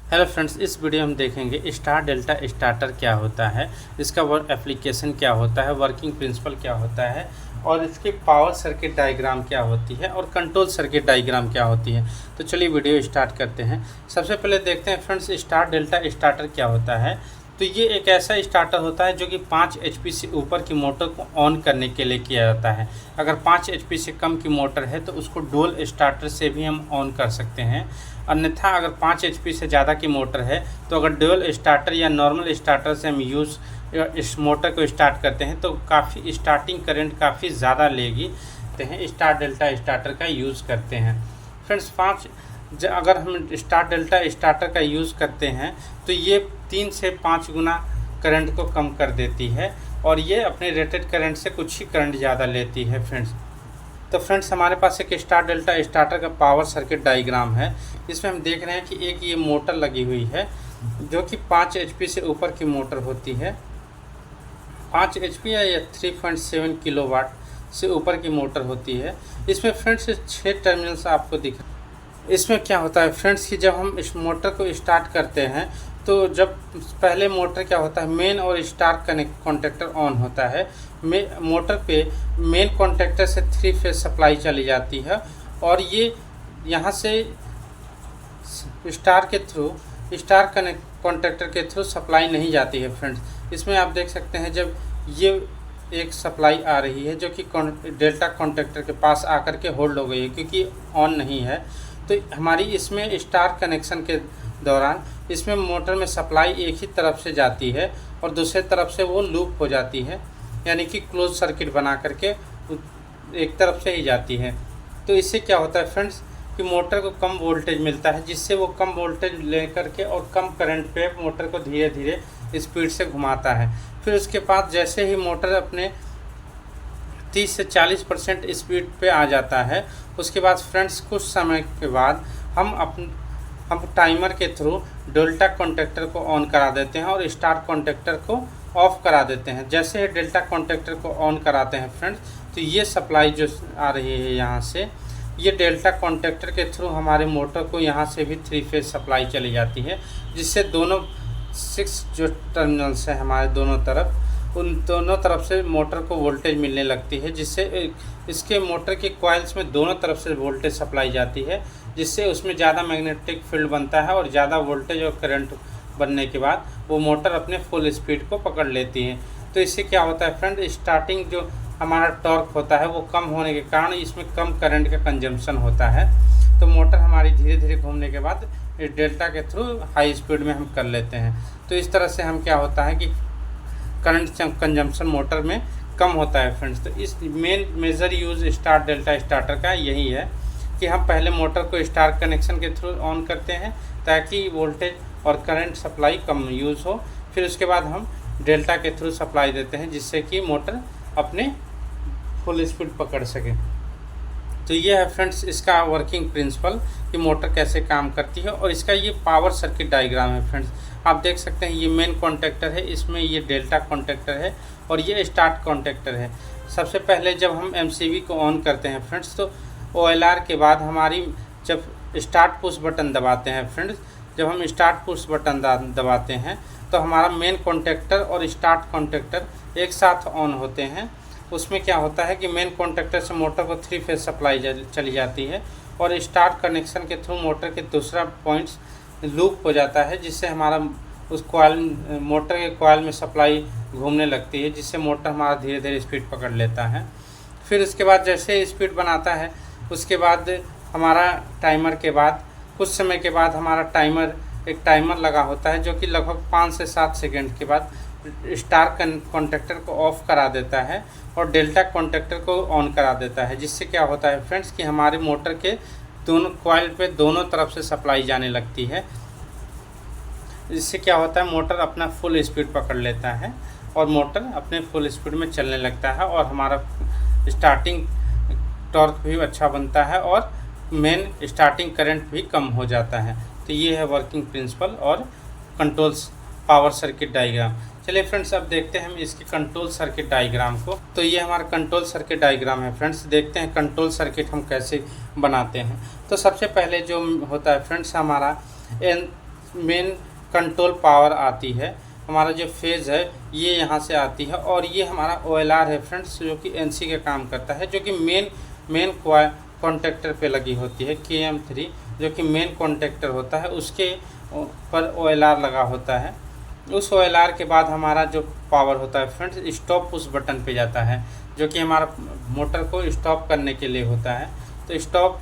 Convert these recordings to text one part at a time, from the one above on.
Hello friends, इस video में हम देखेंगे स्टार डेल्टा स्टार्टर क्या होता है, इसका वर्क एप्लीकेशन क्या होता है, वर्किंग प्रिंसिपल क्या होता है और इसकी पावर सर्किट डायग्राम क्या होती है और कंट्रोल सर्किट डायग्राम क्या होती है। तो चलिए वीडियो स्टार्ट करते हैं। सबसे पहले देखते हैं फ्रेंड्स स्टार डेल्टा स्टार्टर क्या होता है। तो ये एक ऐसा स्टार्टर होता है जो कि 5 HP से ऊपर की मोटर को ऑन करने के लिए किया जाता है। अगर 5 HP से कम की मोटर है तो उसको डुअल स्टार्टर से भी हम ऑन कर सकते हैं। अन्यथा अगर 5 HP से ज़्यादा की मोटर है तो अगर डुअल स्टार्टर या नॉर्मल स्टार्टर से हम इस मोटर को स्टार्ट करते हैं तो काफ़ी स्टार्टिंग करंट काफ़ी ज़्यादा लेगी। तो हैं स्टार डेल्टा स्टार्टर का यूज़ करते हैं फ्रेंड्स। अगर हम स्टार डेल्टा स्टार्टर का यूज़ करते हैं तो ये 3 से 5 गुना करंट को कम कर देती है और ये अपने रेटेड करंट से कुछ ही करंट ज़्यादा लेती है फ्रेंड्स। तो फ्रेंड्स हमारे पास एक स्टार डेल्टा स्टार्टर का पावर सर्किट डायग्राम है। इसमें हम देख रहे हैं कि एक ये मोटर लगी हुई है जो कि 5 HP से ऊपर की मोटर होती है। 5 HP या 3.7 किलोवाट से ऊपर की मोटर होती है। इसमें फ्रेंड्स 6 टर्मिनल्स आपको दिख। इसमें क्या होता है फ्रेंड्स कि जब हम इस मोटर को स्टार्ट करते हैं तो जब पहले मोटर क्या होता है, मेन और स्टार कॉन्टैक्टर ऑन होता है। मोटर पे मेन कॉन्टैक्टर से 3 फेज सप्लाई चली जाती है और ये यहाँ से स्टार कॉन्टैक्टर के थ्रू सप्लाई नहीं जाती है फ्रेंड्स। इसमें आप देख सकते हैं जब ये एक सप्लाई आ रही है जो कि डेल्टा कॉन्टैक्टर के पास आकर के होल्ड हो गई है क्योंकि ऑन नहीं है। तो हमारी इसमें स्टार कनेक्शन के दौरान इसमें मोटर में सप्लाई एक ही तरफ से जाती है और दूसरे तरफ से वो लूप हो जाती है, यानी कि क्लोज सर्किट बना करके एक तरफ से ही जाती है। तो इससे क्या होता है फ्रेंड्स कि मोटर को कम वोल्टेज मिलता है, जिससे वो कम वोल्टेज लेकर के और कम करंट पे मोटर को धीरे धीरे स्पीड से घुमाता है। फिर उसके बाद जैसे ही मोटर अपने 30 से 40% स्पीड पे आ जाता है, उसके बाद फ्रेंड्स कुछ समय के बाद हम टाइमर के थ्रू डेल्टा कॉन्टैक्टर को ऑन करा देते हैं और स्टार कॉन्टैक्टर को ऑफ़ करा देते हैं। जैसे ही डेल्टा कॉन्टैक्टर को ऑन कराते हैं फ्रेंड्स तो ये सप्लाई जो आ रही है यहाँ से, ये डेल्टा कॉन्टैक्टर के थ्रू हमारे मोटर को यहाँ से भी 3 फेज सप्लाई चली जाती है, जिससे दोनों 6 जो टर्मिनल्स हैं हमारे दोनों तरफ, उन दोनों तरफ से मोटर को वोल्टेज मिलने लगती है, जिससे इसके मोटर के कॉइल्स में दोनों तरफ से वोल्टेज सप्लाई जाती है, जिससे उसमें ज़्यादा मैग्नेटिक फील्ड बनता है और ज़्यादा वोल्टेज और करंट बनने के बाद वो मोटर अपने फुल स्पीड को पकड़ लेती है। तो इससे क्या होता है फ्रेंड, स्टार्टिंग जो हमारा टॉर्क होता है वो कम होने के कारण इसमें कम करंट का कंजम्पशन होता है। तो मोटर हमारी धीरे धीरे घूमने के बाद डेल्टा के थ्रू हाई स्पीड में हम कर लेते हैं। तो इस तरह से हम क्या होता है कि करंट कंजम्पशन मोटर में कम होता है फ्रेंड्स। तो इस major use star delta starter का यही है कि हम पहले मोटर को स्टार कनेक्शन के थ्रू ऑन करते हैं ताकि वोल्टेज और करंट सप्लाई कम यूज़ हो। फिर उसके बाद हम डेल्टा के थ्रू सप्लाई देते हैं जिससे कि मोटर अपने फुल स्पीड पकड़ सके। तो ये है फ्रेंड्स इसका वर्किंग प्रिंसिपल कि मोटर कैसे काम करती है। और इसका ये पावर सर्किट डायग्राम है फ्रेंड्स। आप देख सकते हैं ये मेन कॉन्टैक्टर है, इसमें ये डेल्टा कॉन्टैक्टर है और ये स्टार्ट कॉन्टैक्टर है। सबसे पहले जब हम MCB को ऑन करते हैं फ्रेंड्स तो OLR के बाद हमारी जब स्टार्ट पुश बटन दबाते हैं फ्रेंड्स, जब हम स्टार्ट पुश बटन दबाते हैं तो हमारा मेन कॉन्टैक्टर और स्टार्ट कॉन्टैक्टर एक साथ ऑन होते हैं। उसमें क्या होता है कि मेन कॉन्टैक्टर से मोटर को 3 फेज सप्लाई चली जाती है और स्टार्ट कनेक्शन के थ्रू मोटर के दूसरा पॉइंट्स लूप हो जाता है, जिससे हमारा उस मोटर के कॉइल में सप्लाई घूमने लगती है, जिससे मोटर हमारा धीरे धीरे स्पीड पकड़ लेता है। फिर उसके बाद जैसे स्पीड बनाता है उसके बाद हमारा टाइमर के बाद कुछ समय के बाद हमारा एक टाइमर लगा होता है जो कि लगभग 5 से 7 सेकेंड के बाद स्टार कॉन्टैक्टर को ऑफ़ करा देता है और डेल्टा कॉन्टैक्टर को ऑन करा देता है, जिससे क्या होता है फ्रेंड्स कि हमारे मोटर के दोनों कॉइल पे दोनों तरफ से सप्लाई जाने लगती है। इससे क्या होता है मोटर अपना फुल स्पीड पकड़ लेता है और मोटर अपने फुल स्पीड में चलने लगता है और हमारा स्टार्टिंग टॉर्क भी अच्छा बनता है और मेन स्टार्टिंग करंट भी कम हो जाता है। तो ये है वर्किंग प्रिंसिपल और कंट्रोल्स पावर सर्किट डायग्राम। चलिए फ्रेंड्स अब देखते हैं हम इसके कंट्रोल सर्किट डायग्राम को। तो ये हमारा कंट्रोल सर्किट डायग्राम है फ्रेंड्स। देखते हैं कंट्रोल सर्किट हम कैसे बनाते हैं। तो सबसे पहले जो होता है फ्रेंड्स हमारा मेन कंट्रोल पावर आती है, हमारा जो फेज़ है ये यहाँ से आती है, और ये हमारा OLR है फ्रेंड्स, जो कि NC का काम करता है, जो कि मेन कॉन्टेक्टर पे लगी होती है। KM3 जो कि मेन कॉन्टेक्टर होता है उसके पर OLR लगा होता है। उस OLR के बाद हमारा जो पावर होता है फ्रेंड्स स्टॉप पुश बटन पे जाता है, जो कि हमारा मोटर को स्टॉप करने के लिए होता है। तो स्टॉप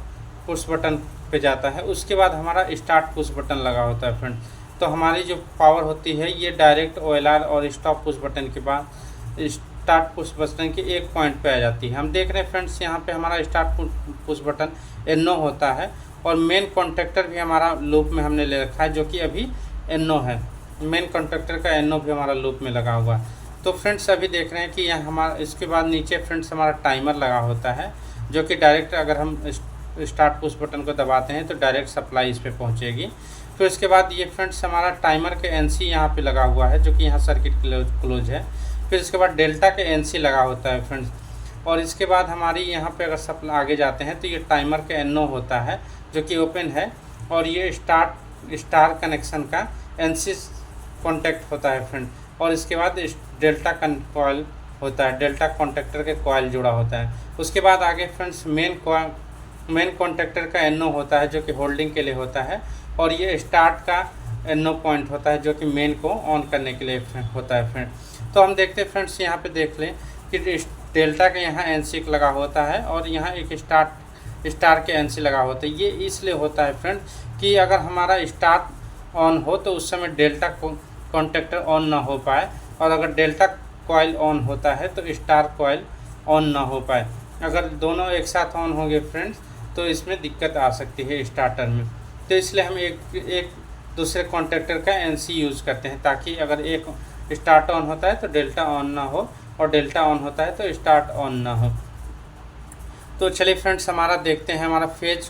पुश बटन पे जाता है, उसके बाद हमारा स्टार्ट पुश बटन लगा होता है फ्रेंड्स। तो हमारी जो पावर होती है ये डायरेक्ट OLR और स्टॉप पुश बटन के बाद स्टार्ट पुश बटन के एक पॉइंट पे आ जाती है। हम देख रहे हैं फ्रेंड्स यहाँ पे हमारा स्टार्ट पुश बटन NO होता है, और मेन कॉन्टेक्टर भी हमारा लूप में हमने ले रखा है, जो कि अभी NO है। मेन कॉन्टेक्टर का NO भी हमारा लूप में लगा हुआ है। तो फ्रेंड्स अभी देख रहे हैं कि यहाँ हमारा इसके बाद नीचे फ्रेंड्स हमारा टाइमर लगा होता है, जो कि डायरेक्ट अगर हम स्टार्ट पुश बटन को दबाते हैं तो डायरेक्ट सप्लाई इस पर पहुँचेगी। फिर उसके बाद ये फ्रेंड्स हमारा टाइमर के NC यहाँ पे लगा हुआ है, जो कि यहाँ सर्किट क्लोज है। फिर इसके बाद डेल्टा के NC लगा होता है फ्रेंड्स, और इसके बाद हमारी यहाँ पे अगर सप्लाई आगे जाते हैं तो ये टाइमर के NO होता है, जो कि ओपन है, और ये स्टार कनेक्शन का NC कॉन्टैक्ट होता है फ्रेंड। और इसके बाद डेल्टा कॉइल होता है, डेल्टा कॉन्टैक्टर के कॉइल जुड़ा होता है। उसके बाद आगे फ्रेंड्स मेन कॉन्टैक्टर का NO होता है, जो कि होल्डिंग के लिए होता है, और ये स्टार्ट का NO पॉइंट होता है, जो कि मेन को ऑन करने के लिए होता है फ्रेंड। तो हम देखते हैं फ्रेंड्स यहाँ पे देख लें कि डेल्टा के यहाँ NC लगा होता है, और यहाँ एक स्टार के NC लगा होता है। ये इसलिए होता है फ्रेंड कि अगर हमारा स्टार ऑन हो तो उस समय डेल्टा कॉन्टैक्टर ऑन ना हो पाए, और अगर डेल्टा कॉइल ऑन होता है तो स्टार कॉइल ऑन ना हो पाए। अगर दोनों एक साथ ऑन होंगे फ्रेंड्स तो इसमें दिक्कत आ सकती है स्टार्टर में। तो इसलिए हम एक दूसरे कॉन्टैक्टर का NC यूज़ करते हैं, ताकि अगर एक स्टार्ट ऑन होता है तो डेल्टा ऑन ना हो, और डेल्टा ऑन होता है तो स्टार्ट ऑन ना हो। तो चलिए फ्रेंड्स हमारा देखते हैं हमारा फेज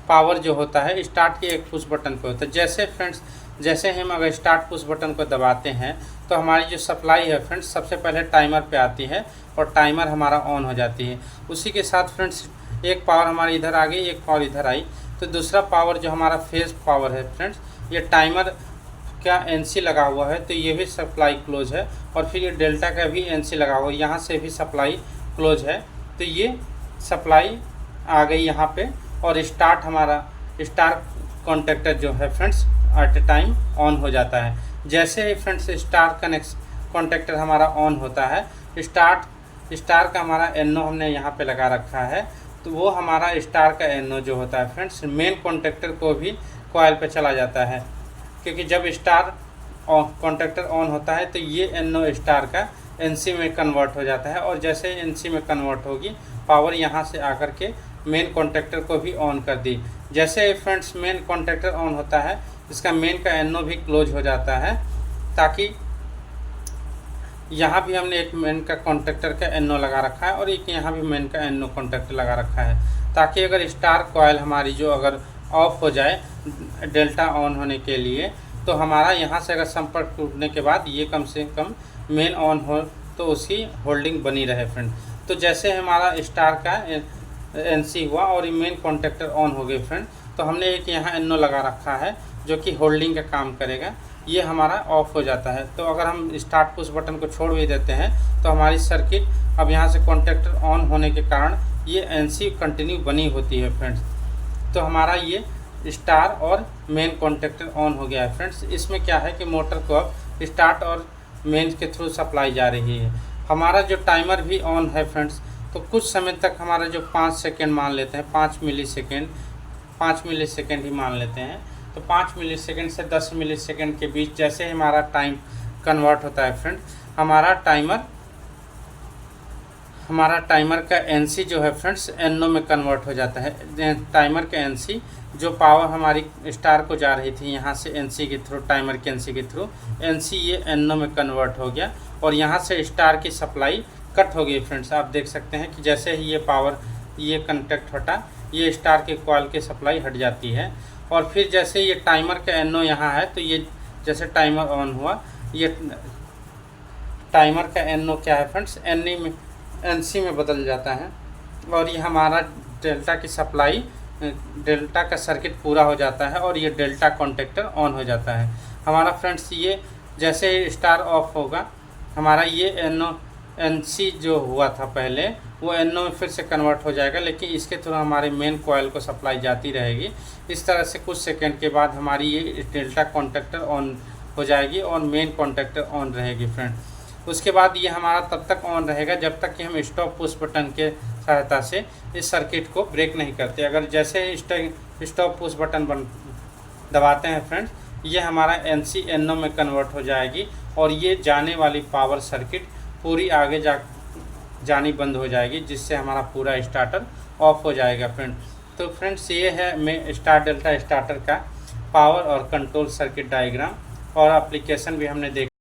पावर जो होता है स्टार्ट के एक पुश बटन पे होता है। जैसे हम अगर स्टार्ट पुश बटन को दबाते हैं तो हमारी जो सप्लाई है फ्रेंड्स सबसे पहले टाइमर पे आती है, और टाइमर हमारा ऑन हो जाती है। उसी के साथ फ्रेंड्स एक पावर हमारी इधर आ गई, एक पावर इधर आई, तो दूसरा पावर जो हमारा फेज पावर है फ्रेंड्स, ये टाइमर का NC लगा हुआ है, तो ये भी सप्लाई क्लोज है। और फिर ये डेल्टा का भी NC लगा हुआ है, यहाँ से भी सप्लाई क्लोज है। तो ये सप्लाई आ गई यहाँ पे, और स्टार कॉन्टैक्टर जो है friends at a time on हो जाता है। जैसे ही फ्रेंड्स स्टार कॉन्टैक्टर हमारा ऑन होता है, स्टार का हमारा NO हमने यहाँ पे लगा रखा है, तो वो हमारा स्टार का NO जो होता है फ्रेंड्स मेन कॉन्टैक्टर को भी कॉइल पे चला जाता है, क्योंकि जब स्टार कॉन्टैक्टर ऑन होता है तो ये NO स्टार का NC में कन्वर्ट हो जाता है, और जैसे NC में कन्वर्ट होगी पावर यहाँ से आकर के मेन कॉन्टैक्टर को भी ऑन कर दी। जैसे फ्रेंड्स मेन कॉन्टैक्टर ऑन होता है, इसका मेन का NO भी क्लोज हो जाता है, ताकि यहाँ भी हमने एक मेन का कॉन्टैक्टर का NO लगा रखा है, और एक यहाँ भी मेन का NO कॉन्टैक्टर लगा रखा है, ताकि अगर स्टार कॉइल हमारी जो अगर ऑफ हो जाए डेल्टा ऑन होने के लिए, तो हमारा यहाँ से अगर संपर्क टूटने के बाद ये कम से कम मेन ऑन हो तो उसकी होल्डिंग बनी रहे फ्रेंड। तो जैसे हमारा स्टार का NC हुआ और मेन कॉन्टैक्टर ऑन हो गए फ्रेंड, तो हमने एक यहाँ NO लगा रखा है जो कि होल्डिंग का काम करेगा, ये हमारा ऑफ हो जाता है। तो अगर हम स्टार्ट पुश बटन को छोड़ भी देते हैं तो हमारी सर्किट अब यहाँ से कॉन्टैक्टर ऑन होने के कारण ये NC कंटिन्यू बनी होती है फ्रेंड्स। तो हमारा ये स्टार और मेन कॉन्टैक्टर ऑन हो गया है फ्रेंड्स। इसमें क्या है कि मोटर को अब स्टार्ट और मेन के थ्रू सप्लाई जा रही है। हमारा जो टाइमर भी ऑन है फ्रेंड्स, तो कुछ समय तक हमारा जो 5 सेकेंड मान लेते हैं, 5 मिलीसेकेंड ही मान लेते हैं, तो 5 मिलीसेकेंड से 10 मिलीसेकेंड के बीच जैसे हमारा टाइम कन्वर्ट होता है फ्रेंड, हमारा टाइमर का NC जो है फ्रेंड्स NO में कन्वर्ट हो जाता है। टाइमर का NC जो पावर हमारी स्टार को जा रही थी यहाँ से NC के थ्रू, टाइमर के NC के थ्रू, NC ये NO में कन्वर्ट हो गया, और यहाँ से स्टार की सप्लाई कट हो गई फ्रेंड्स। आप देख सकते हैं कि जैसे ही ये कंटैक्ट हटा, ये स्टार के कॉइल की सप्लाई हट जाती है। और फिर जैसे ये टाइमर का NO यहाँ है, तो ये जैसे टाइमर ऑन हुआ, ये टाइमर का NO क्या है फ्रेंड्स NC में बदल जाता है, और ये हमारा डेल्टा की सप्लाई डेल्टा का सर्किट पूरा हो जाता है और ये डेल्टा कॉन्टेक्टर ऑन हो जाता है हमारा। फ्रेंड्स ये जैसे ही स्टार ऑफ होगा हमारा ये NC जो हुआ था पहले वो NO में फिर से कन्वर्ट हो जाएगा, लेकिन इसके थ्रू हमारे मेन कॉइल को सप्लाई जाती रहेगी। इस तरह से कुछ सेकंड के बाद हमारी ये डेल्टा कॉन्टेक्टर ऑन हो जाएगी और मेन कॉन्टेक्टर ऑन रहेगी फ्रेंड। उसके बाद ये हमारा तब तक ऑन रहेगा जब तक कि हम स्टॉप पुश बटन के सहायता से इस सर्किट को ब्रेक नहीं करते। अगर जैसे ही स्टॉप पुश बटन दबाते हैं फ्रेंड्स, ये हमारा NC NO में कन्वर्ट हो जाएगी और ये जाने वाली पावर सर्किट पूरी आगे जानी बंद हो जाएगी, जिससे हमारा पूरा स्टार्टर ऑफ हो जाएगा फ्रेंड। तो फ्रेंड्स ये है मैं स्टार डेल्टा स्टार्टर का पावर और कंट्रोल सर्किट डायग्राम और एप्लीकेशन भी हमने देखा।